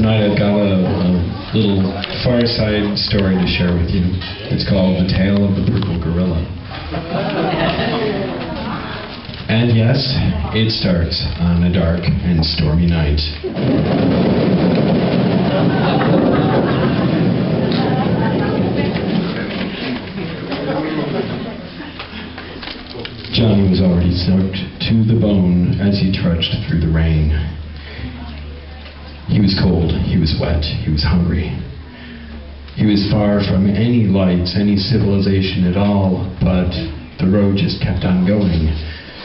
Tonight I've got a little fireside story to share with you. It's called The Tale of the Purple Gorilla. And yes, it starts on a dark and stormy night. Johnny was already soaked to the bone as he trudged through the rain. He was cold, he was wet, he was hungry. He was far from any lights, any civilization at all, but the road just kept on going.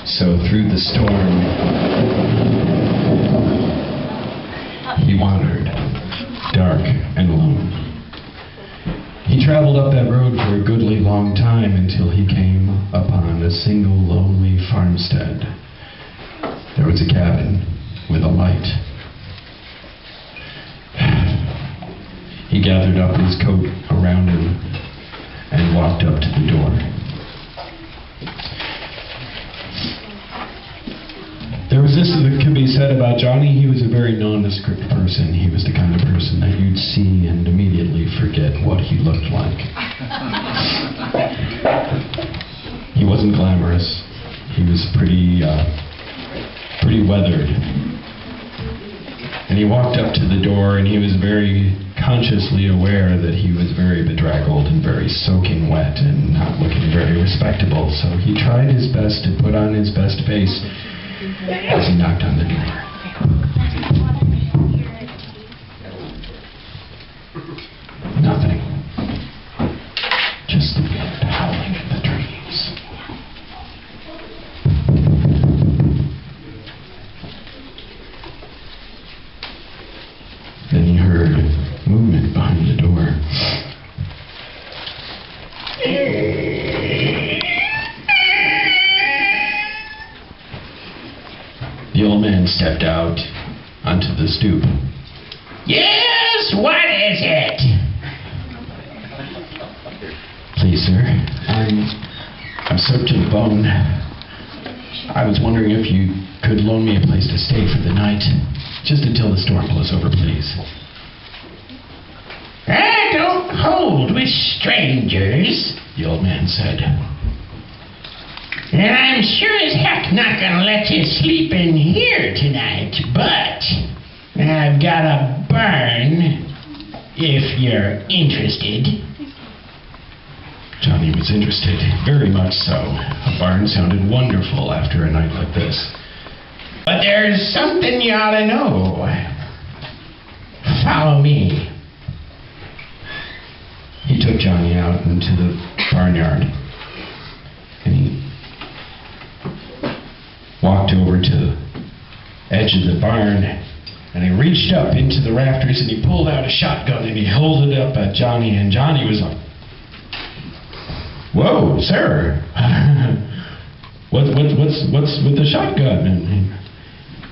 So through the storm, he wandered, dark and alone. He traveled up that road for a goodly long time until he came upon a single lonely farmstead. There was a cabin with a light. He gathered up his coat around him and walked up to the door. There was this that could be said about Johnny. He was a very nondescript person. He was the kind of person that you'd see and immediately forget what he looked like. He wasn't glamorous. He was pretty weathered. And he walked up to the door, and he was very consciously aware that he was very bedraggled and very soaking wet and not looking very respectable. So he tried his best to put on his best face as he knocked on the door. Nothing. Just the wind howling in the trees. Then he heard movement behind the door. The old man stepped out onto the stoop. Yes, what is it? Please, sir, I'm soaked to the bone. I was wondering if you could loan me a place to stay for the night, just until the storm blows over, please. I don't hold with strangers, The old man said. and I'm sure as heck not gonna let you sleep in here tonight, but I've got a barn, if you're interested. Johnny was interested, very much so. A barn sounded wonderful after a night like this. But there's something you ought to know. Follow me. He took Johnny out into the barnyard, and he walked over to the edge of the barn, and he reached up into the rafters, and he pulled out a shotgun, and he held it up at Johnny, and Johnny was like, "Whoa, sir, what's with the shotgun?" And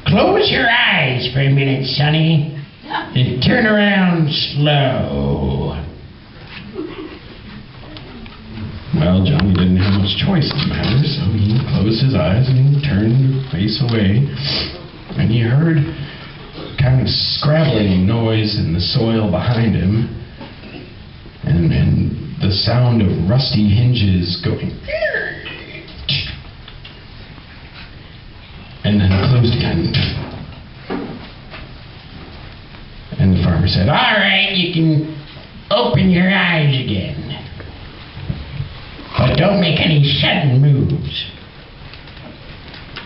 Close your eyes for a minute, sonny. And turn around slow. well, Johnny didn't have much choice in the matter, so he closed his eyes and he turned his face away, and he heard kind of scrabbling noise in the soil behind him, and the sound of rusty hinges going, and then closed again. And the farmer said, All right, you can open your eyes again. But don't make any sudden moves.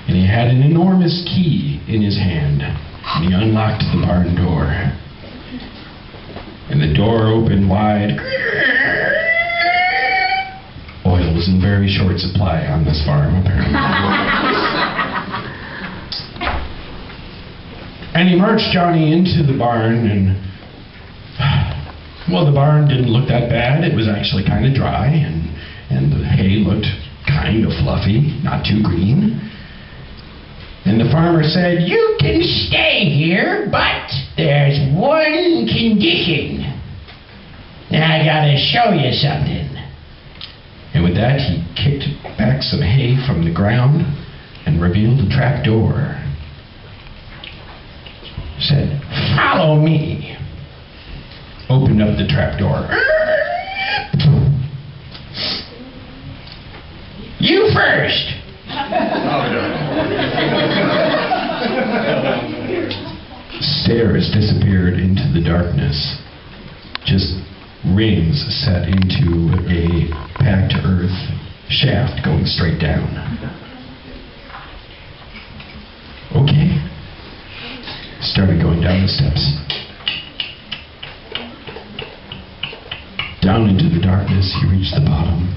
and he had an enormous key in his hand, and he unlocked the barn door. And the door opened wide. Oil was in very short supply on this farm, apparently. And he marched Johnny into the barn, and, well, the barn didn't look that bad. It was actually kind of dry, and the hay looked kind of fluffy, not too green. And the farmer said, You can stay here, but there's one condition. I gotta show you something. And with that, he kicked back some hay from the ground and revealed a trap door. Said, Follow me. the trapdoor. You first. Stairs disappeared into the darkness. Just rings set into a packed earth shaft going straight down. Okay. Started going down the steps. Down into the darkness, he reached the bottom.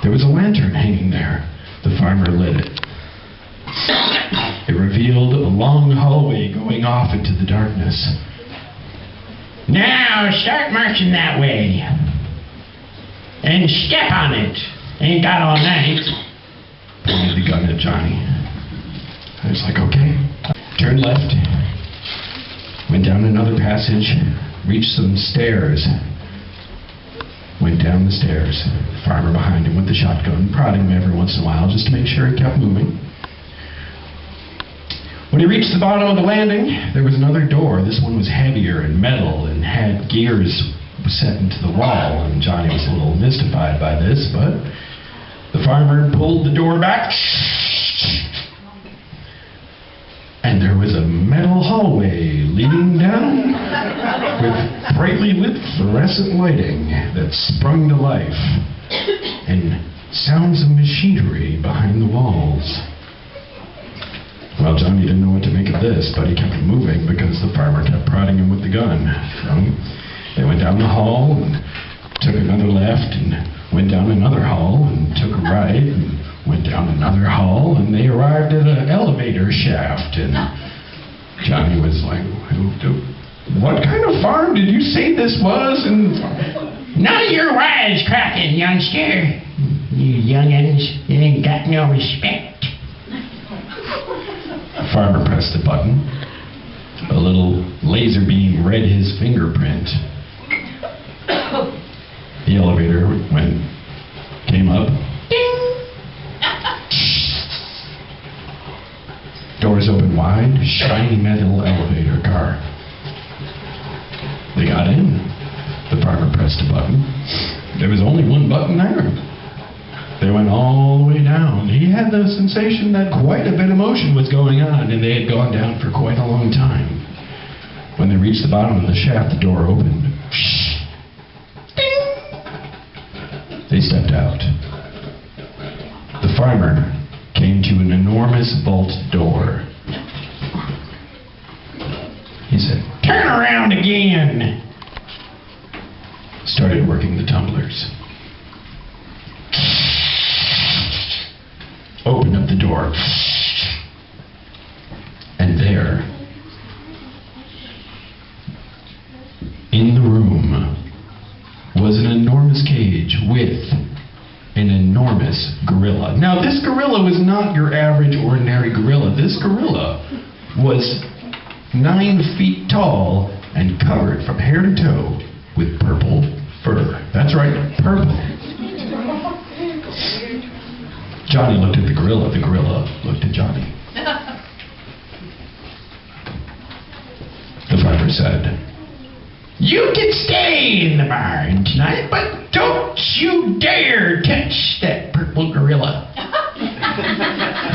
There was a lantern hanging there. The farmer lit it. It revealed a long hallway going off into the darkness. Now start marching that way. And step on it. Ain't got all night. Pointed the gun at Johnny. I was like, okay. Turned left. Went down another passage. Reached some stairs. Went down the stairs. The farmer behind him with the shotgun, prodding him every once in a while just to make sure he kept moving. When he reached the bottom of the landing, there was another door. This one was heavier and metal and had gears set into the wall. And Johnny was a little mystified by this, but the farmer pulled the door back. And there was a metal hallway leading down with brightly lit fluorescent lighting that sprung to life and sounds of machinery behind the walls. Well, Johnny didn't know what to make of this, but he kept moving because the farmer kept prodding him with the gun. So they went down the hall and took another left and went down another hall and took a right and went down another hall, and they arrived at an elevator shaft. And Johnny was like, what kind of farm did you say this was? And none of your wisecracking, youngster. You young'uns, you ain't got no respect. The farmer pressed a button. A little laser beam read his fingerprint. The elevator came up. Ding! Doors open wide, shiny metal elevator car. They got in. The farmer pressed a button. There was only one button there. They went all the way down. He had the sensation that quite a bit of motion was going on, and they had gone down for quite a long time. When they reached the bottom of the shaft, the door opened. Ding! They stepped out. The farmer came to an enormous vault door. He said, Turn around again. Started working the tumblers. Opened up the door. And there, in the room, was an enormous cage with an enormous gorilla. Now, this gorilla was not your average, ordinary gorilla. This gorilla was 9 feet tall and covered from hair to toe with purple fur. That's right, purple. Johnny looked at the gorilla looked at Johnny. The farmer said, You can stay in the barn tonight, but don't you dare touch that purple gorilla.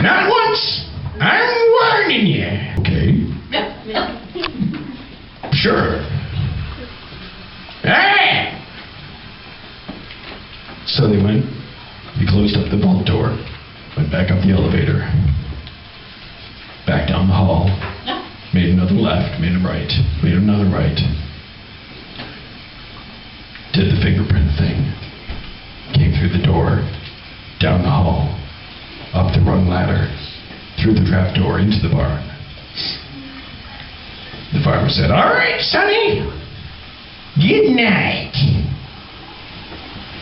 Not once. I'm warning you. Okay. Sure. Hey! So they went. He closed up the vault door, went back up the elevator, back down the hall, made another left, made a right, made another right, did the fingerprint thing, came through the door, down the hall, up the rung ladder, through the trap door into the barn. The farmer said, All right, sonny. Good night.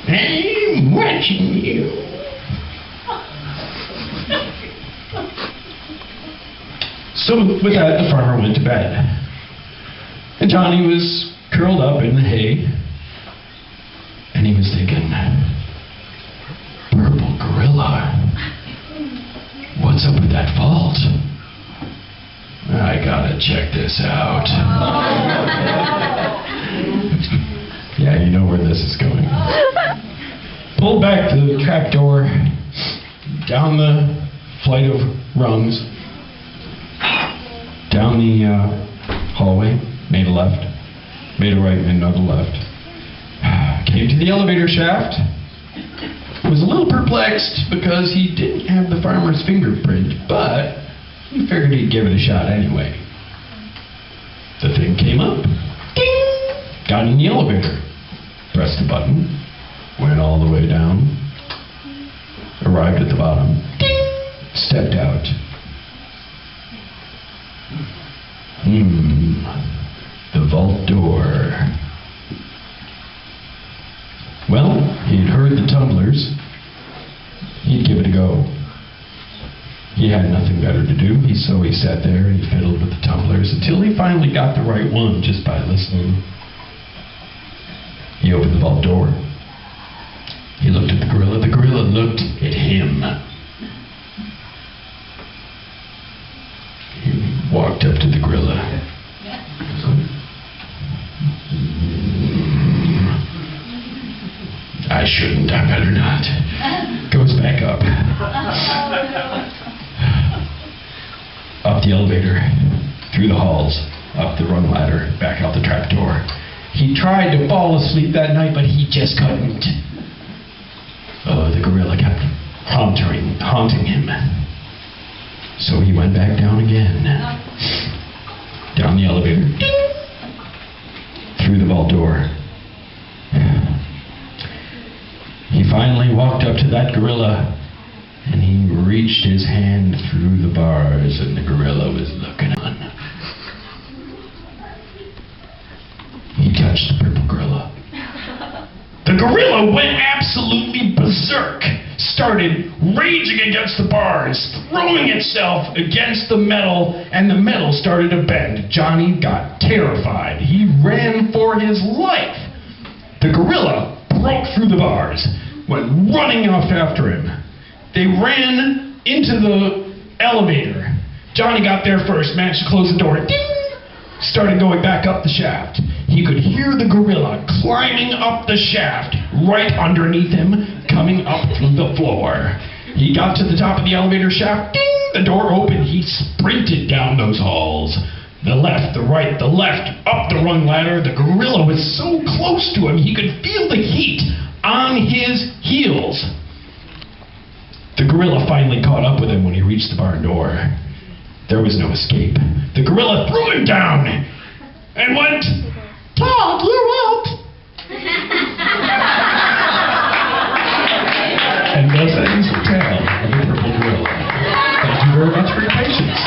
I'm watching you. So with that, the farmer went to bed. And Johnny was curled up in the hay. And he was thinking, purple gorilla. What's up with that vault? I gotta check this out. Yeah, you know where this is going. Pulled back the trap door, down the flight of rungs, down the hallway, made a left, made a right, and another left. Came to the elevator shaft. Was a little perplexed because he didn't have the farmer's fingerprint, but he figured he'd give it a shot anyway. The thing came up. Ding! Got in the elevator. Pressed the button. Went all the way down. Arrived at the bottom. Ding! Stepped out. The vault door. Well, he'd heard the tumblers. He'd give it a go. He had nothing better to do, so he sat there and he fiddled with the tumblers until he finally got the right one just by listening. He opened the vault door. He looked at the gorilla. The gorilla looked at him. He walked up to the gorilla. I shouldn't, I better not. Goes back up. Up the elevator, through the halls, up the rung ladder, back out the trap door. He tried to fall asleep that night, but he just couldn't. Oh, the gorilla kept haunting him. So he went back down again. Down the elevator. Ding! Through the vault door. He finally walked up to that gorilla, and he reached his hand through the bars, and the gorilla was looking on. He touched the purple gorilla. The gorilla went absolutely berserk, started raging against the bars, throwing itself against the metal, and the metal started to bend. Johnny got terrified. He ran for his life. The gorilla broke through the bars, went running off after him. They ran into the elevator. Johnny got there first, managed to close the door. Ding! Started going back up the shaft. He could hear the gorilla climbing up the shaft right underneath him, coming up through the floor. He got to the top of the elevator shaft. Ding! The door opened. He sprinted down those halls. The left, the right, the left, up the rung ladder. The gorilla was so close to him, he could feel the heat on his heels. The gorilla finally caught up with him when he reached the barn door. There was no escape. The gorilla threw him down and went, "Tadhg, you're out!" And thus ends the tale of the purple gorilla. Thank you very much for your patience.